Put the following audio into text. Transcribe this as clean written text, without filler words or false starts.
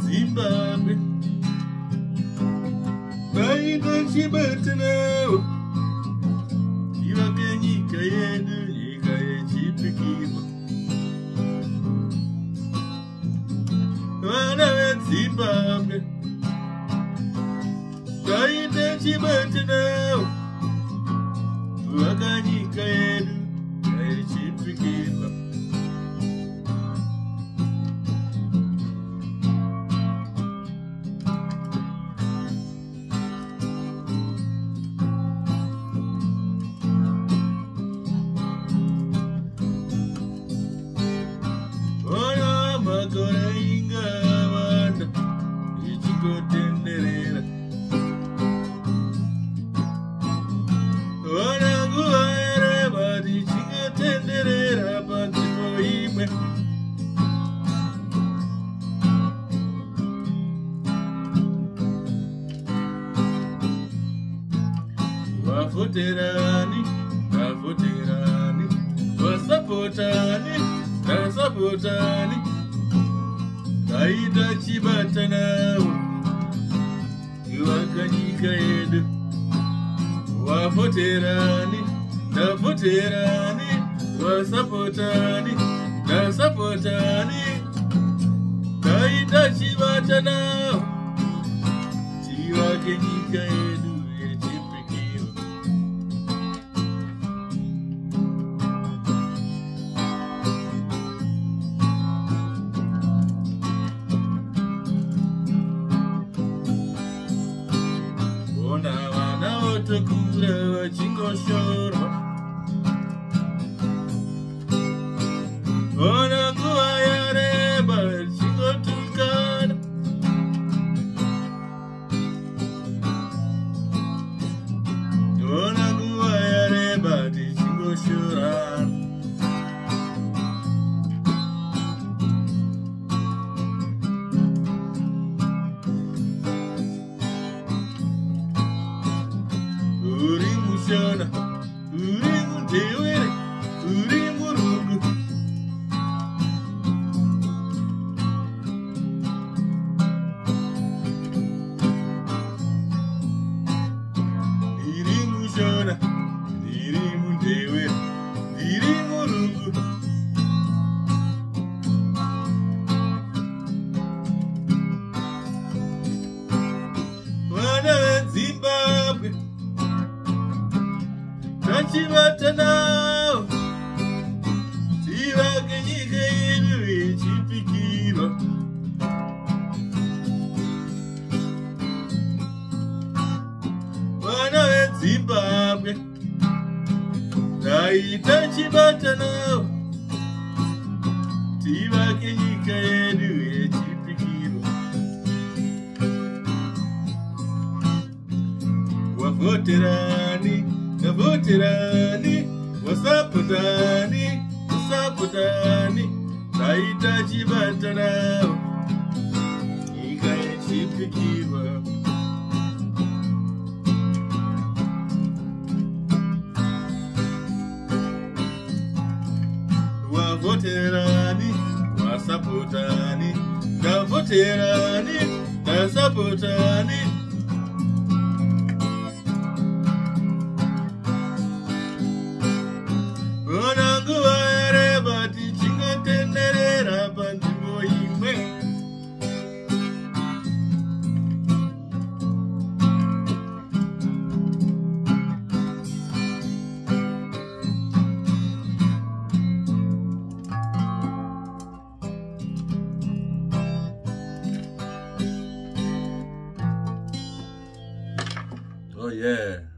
Zimbabwe, baita chibatanawo, chivake nyika yedu, nyika yechipikirwa. Vana veZimbabwe, baita chibatanawo, chivake nyika yedu, yechipikirwa. Magora inga wanda ichigotenderera wana nguva yareba tichigotenderera panzvimbo imwe. Vavhoterani, vavhoterani, vasapotani, vasapotani, taita chibatanawo, chivaka nyika yedu. Vavhoterani, tavhoterani, vasapotani, tasapotani, taita chibatanawo, chivake nyika yedu yechipikirwa. Kura vachingoshorwa, ona nguva yareba vachingotukana, ona nguva yareba tichingoshorana. Uri mushana, uri mudewere, uri murungu. Iri mushana, iri mudewere, iri murungu. Vana veZimbabwe, tachibatanawo, chivake nyika yedu yechipikirwa. Vana veZimbabwe, taita chibatanawo, chivake nyika yedu yechipikirwa. Vavhoterani, tavhoterani, vasapotani, vasapotani, taita chibatanawo, nyika yechipikirwa. Vavhoterani, vasapotani, tavhoterani, tasapotani, ona nguva yareba tichingotenderera panzvimbo imwe. Oh yeah.